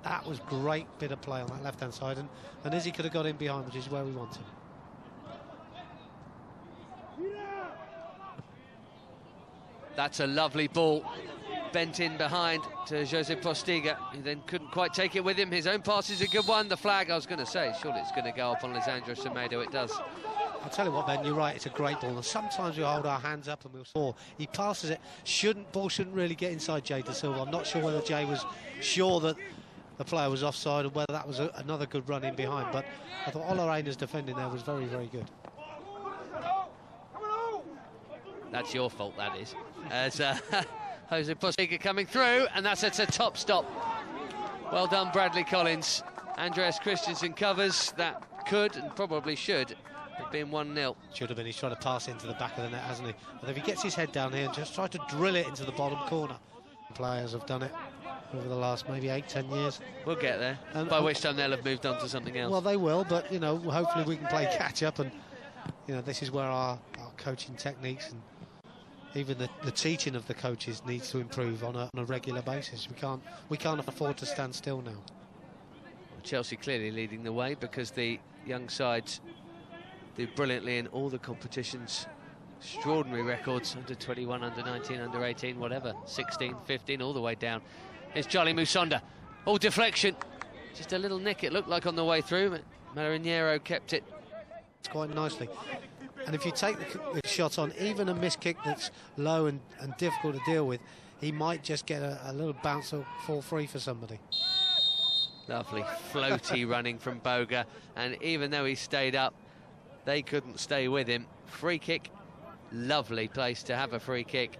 That was great bit of play on that left-hand side, and Izzy could have got in behind, which is where we want him. That's a lovely ball, bent in behind to Jose Postiga, who then couldn't quite take it with him. His own pass is a good one. The flag, I was going to say, surely it's going to go up on Lisandro Semedo. It does. I'll tell you what, Ben, you're right, it's a great ball. And sometimes we hold our hands up and we'll score. He passes it. Ball shouldn't really get inside Jay Dasilva. I'm not sure whether Jay was sure that the player was offside or whether that was another good run in behind. But I thought Aina's defending there was very, very good. That's your fault, that is. As Jose Postiga coming through, and that's at a top stop. Well done, Bradley Collins. Andreas Christensen covers. That could and probably should have been 1-0. Should have been. He's trying to pass into the back of the net, hasn't he? But if he gets his head down here and just try to drill it into the bottom corner. Players have done it over the last maybe 8-10 years. We'll get there, by which time they'll have moved on to something else. Well, they will, but, you know, hopefully we can play catch-up, and, you know, this is where our coaching techniques and even the teaching of the coaches needs to improve on a regular basis. We can't afford to stand still now. Chelsea clearly leading the way because the young sides do brilliantly in all the competitions. Extraordinary records, under 21, under 19, under 18, whatever, 16, 15, all the way down. Here's Charlie Musonda. Oh, deflection. Just a little nick, it looked like, on the way through, but Marinheiro kept it. It's quite nicely. And if you take the shot on, even a missed kick that's low and difficult to deal with, he might just get a little bounce or fall free for somebody. Lovely floaty running from Boga, and even though he stayed up, they couldn't stay with him. Free kick, lovely place to have a free kick.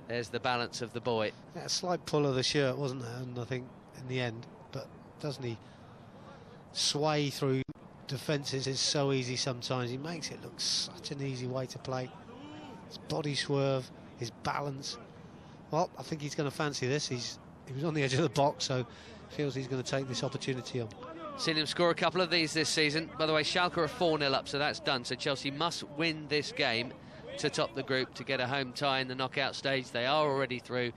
There's the balance of the boy. Yeah, a slight pull of the shirt, wasn't there? And I think in the end, but doesn't he sway through defences? Is so easy sometimes. He makes it look such an easy way to play. His body swerve, his balance. Well, I think he's going to fancy this. He was on the edge of the box, so feels he's going to take this opportunity on. Seen him score a couple of these this season. By the way, Schalke are 4-0 up, so that's done. So Chelsea must win this game to top the group to get a home tie in the knockout stage. They are already through,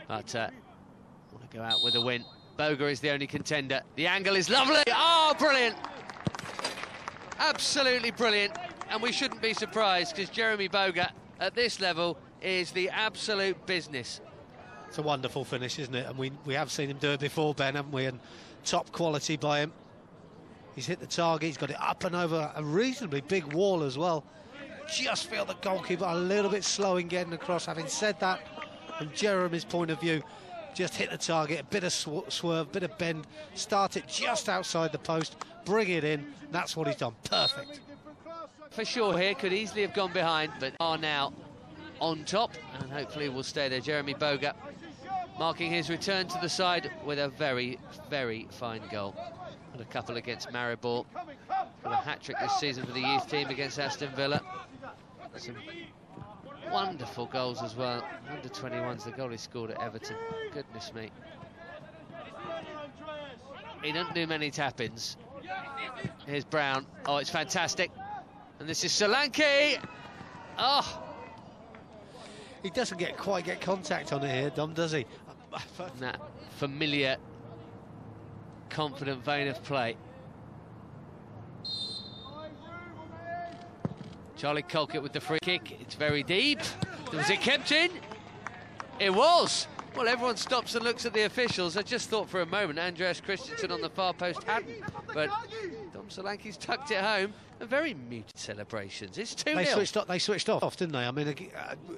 but want to go out with a win. Boga is the only contender. The angle is lovely. Oh, brilliant! Absolutely brilliant. And we shouldn't be surprised because Jeremie Boga at this level is the absolute business. It's a wonderful finish, isn't it? And we have seen him do it before, Ben, haven't we? And top quality by him. He's hit the target, he's got it up and over a reasonably big wall as well. Just feel the goalkeeper a little bit slow in getting across. Having said that, from Jeremie's point of view, just hit the target, a bit of swerve, bit of bend, start it just outside the post, bring it in. That's what he's done. Perfect. For sure here, could easily have gone behind, but are now on top, and hopefully will stay there. Jeremie Boga marking his return to the side with a very, very fine goal. And a couple against Maribor. Got a hat-trick this season for the youth team against Aston Villa. Some wonderful goals as well. Under 21's the goal he scored at Everton. Goodness me. He doesn't do many tap-ins. Here's Brown. Oh, it's fantastic. And this is Solanke. Oh! He doesn't quite get contact on it here, Dom, does he? That familiar, confident vein of play. Charlie Colkett with the free kick. It's very deep. Was it kept in? It was. Well, everyone stops and looks at the officials. I just thought for a moment Andreas Christensen on the far post hadn't, but Dom Solanke's tucked it home. And very muted celebrations. It's 2-0. They switched off, didn't they? I mean,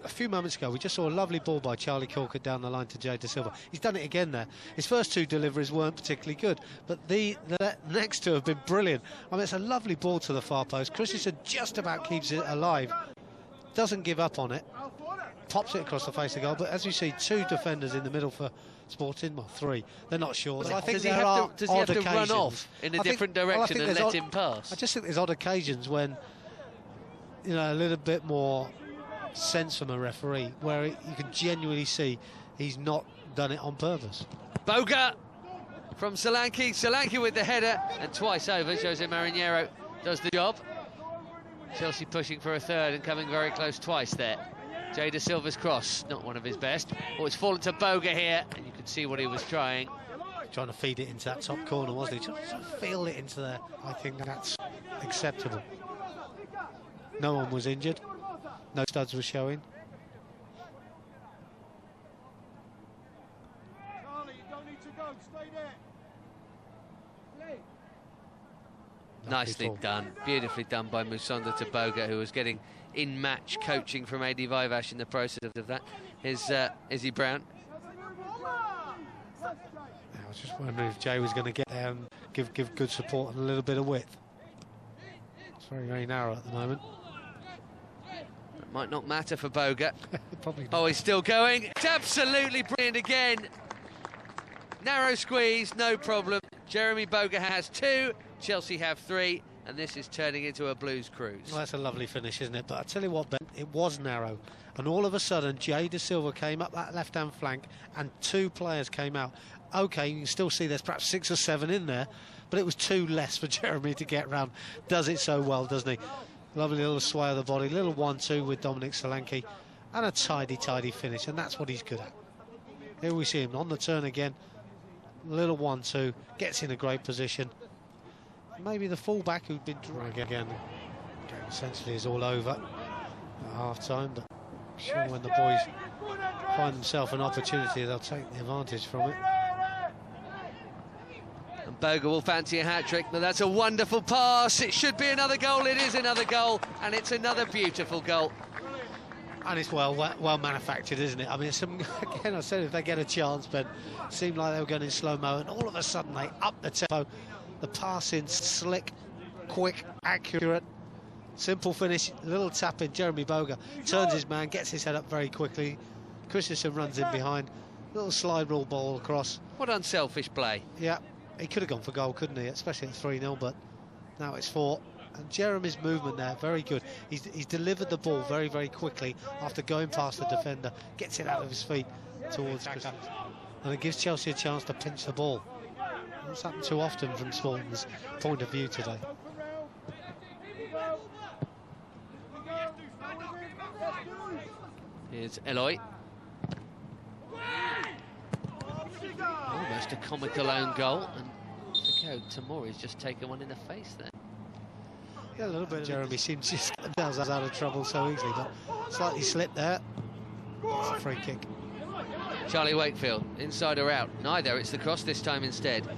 a few moments ago, we just saw a lovely ball by Charlie Colkett down the line to Jay Dasilva. He's done it again there. His first two deliveries weren't particularly good, but the next two have been brilliant. I mean, it's a lovely ball to the far post. Christensen just about keeps it alive. Doesn't give up on it. Pops it across the face of the goal, but as you see, two defenders in the middle for Sporting, well, three. They're not sure. I think does he have to run off in a different direction and let him pass? I just think there's odd occasions when, you know, a little bit more sense from a referee, where you can genuinely see he's not done it on purpose. Boga from Solanke. Solanke with the header, and twice over. Jose Marinheiro does the job. Chelsea pushing for a third and coming very close twice there. Jay Dasilva's cross, not one of his best. Oh, it's fallen to Boga here, and you can see what he was trying. trying to feed it into that top corner, wasn't he? Trying to feel it into there. I think that's acceptable. No one was injured. No studs were showing. Charlie, you don't need to go. Stay there. Nicely done, beautifully done by Musonda to Boga, who was getting in-match coaching from Adi Vivash in the process of that. Is Izzy Brown. I was just wondering if Jay was going to get there and give good support and a little bit of width. It's very, very narrow at the moment. It might not matter for Boga. Probably not. Oh, he's still going. It's absolutely brilliant again. Narrow squeeze, no problem. Jeremie Boga has 2, Chelsea have 3, and this is turning into a Blues cruise. Well, that's a lovely finish, isn't it? But I tell you what, Ben, it was narrow. And all of a sudden, Jay Dasilva came up that left-hand flank, and 2 players came out. OK, you can still see there's perhaps 6 or 7 in there, but it was 2 less for Jeremie to get round. Does it so well, doesn't he? Lovely little sway of the body, little 1-2 with Dominic Solanke, and a tidy finish, and that's what he's good at. Here we see him on the turn again. Little 1-2, gets in a great position. Maybe the fullback who'd been dragged again. Game essentially is all over at half-time, but I'm sure when the boys find themselves an opportunity, they'll take the advantage from it. And Boga will fancy a hat-trick, but that's a wonderful pass. It should be another goal. It is another goal, and it's another beautiful goal. And it's well manufactured, isn't it? I mean, again, I said if they get a chance, but it seemed like they were going in slow-mo, and all of a sudden they up the tempo. The passing slick, quick, accurate, simple finish, a little tap in. Jeremie Boga turns his man, gets his head up very quickly. Christensen runs in behind, little slide rule ball across. What unselfish play. Yeah, he could have gone for goal, couldn't he? Especially at 3-0, but now it's 4. And Jeremie's movement there, very good. He's delivered the ball very, very quickly after going past the defender, gets it out of his feet towards Christensen. And it gives Chelsea a chance to pinch the ball. It's happened too often from Sporting's point of view today. Here's Eloy. Almost a comical own goal, and Fikayo Tomori's just taken one in the face there. Yeah, a little bit. Jeremie seems to just get themselves out of trouble so easily, but slightly slipped there. It's a free kick. Charlie Wakefield, inside or out? Neither, it's the cross this time instead.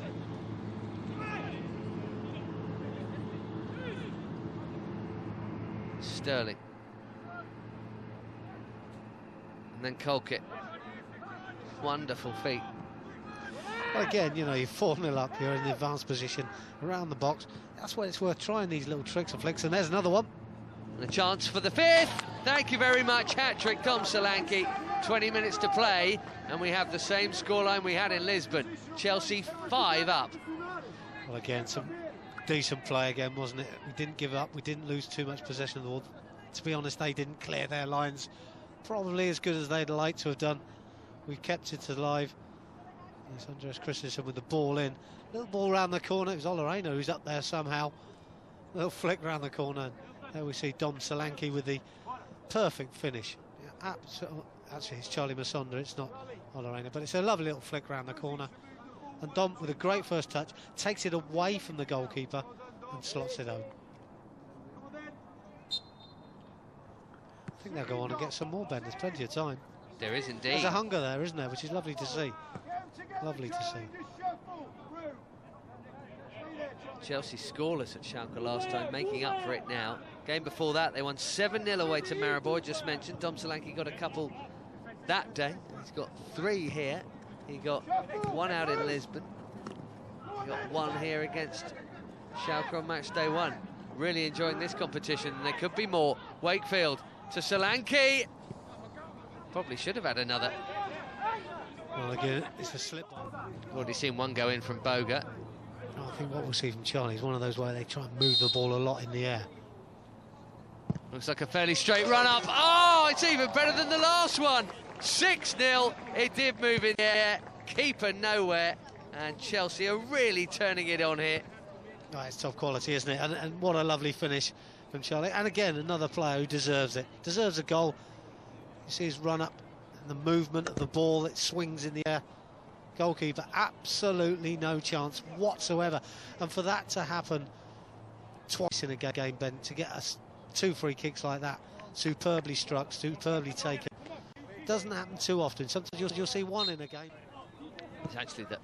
Sterling. And then Colkett. Wonderful feet. Well, again, you know, you're 4-0 up, you're in the advanced position around the box. That's why it's worth trying these little tricks and flicks. And there's another one. And a chance for the 5th. Thank you very much. Hat-trick, Tom Solanke. 20 minutes to play, and we have the same scoreline we had in Lisbon. Chelsea 5 up. Well, again, some decent play again, wasn't it? We didn't give up. We didn't lose too much possession of the ball. To be honest, they didn't clear their lines probably as good as they'd like to have done. We kept it alive. There's Andreas Christensen with the ball in. Little ball round the corner. It was Aina who's up there somehow. Little flick round the corner. There we see Dom Solanke with the perfect finish. Yeah, actually, it's Charlie Musonda. It's not Aina, but it's a lovely little flick round the corner. And Dom, with a great first touch, takes it away from the goalkeeper and slots it home. I think they'll go on and get some more, Ben. There's plenty of time. There is indeed. There's a hunger there, isn't there? Which is lovely to see. Lovely to see. Chelsea scoreless at Schalke last time, making up for it now. Game before that, they won 7-0 away to Maribor, just mentioned. Dom Solanke got a couple that day. He's got 3 here. He got 1 out in Lisbon. He got 1 here against Schalke on match day 1. Really enjoying this competition, and there could be more. Wakefield to Solanke. Probably should have had another. Well, again, it's a slip. Already seen one go in from Boga. I think what we'll see from Charlie is one of those where they try and move the ball a lot in the air. Looks like a fairly straight run up. Oh, it's even better than the last one. 6-0. It did move in the air. Keeper nowhere. And Chelsea are really turning it on here. Oh, it's top quality, isn't it? And what a lovely finish from Charlie. And again, another player who deserves it. Deserves a goal. You see his run up and the movement of the ball. It swings in the air. Goalkeeper, absolutely no chance whatsoever. And for that to happen twice in a game, Ben, to get us 2 free kicks like that, superbly struck, superbly taken, doesn't happen too often. Sometimes you'll see 1 in a game. He's actually the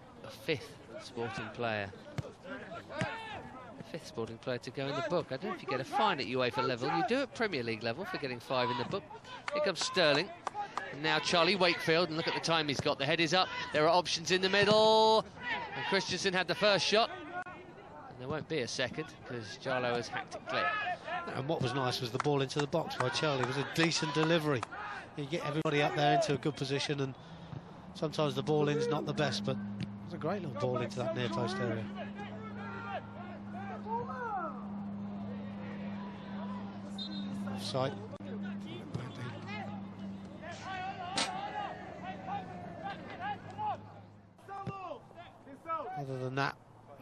5th Sporting player. The 5th Sporting player to go in the book. I don't know if you get a fine at UEFA level. You do at Premier League level for getting 5 in the book. Here comes Sterling. And now Charlie Wakefield, and look at the time he's got. The head is up. There are options in the middle. And Christensen had the first shot. And there won't be a second because Jarlo has hacked it clear. And what was nice was the ball into the box by Charlie. It was a decent delivery. You get everybody up there into a good position, and sometimes the ball in's not the best, but it was a great little ball into that near post area. Offside. Other than that,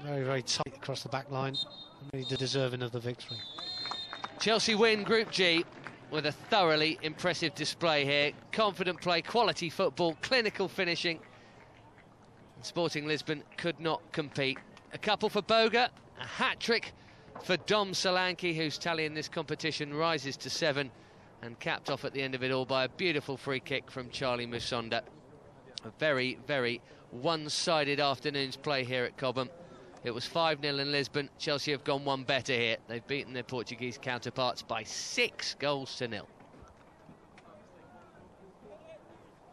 very, very tight across the back line, and really deserving of the victory. Chelsea win Group G with a thoroughly impressive display here. Confident play, quality football, clinical finishing. And Sporting Lisbon could not compete. A couple for Boga, a hat-trick for Dom Solanke, whose tally in this competition rises to 7, and capped off at the end of it all by a beautiful free kick from Charlie Musonda. A very, very one-sided afternoon's play here at Cobham. It was 5-0 in Lisbon. Chelsea have gone 1 better here. They've beaten their Portuguese counterparts by 6 goals to 0.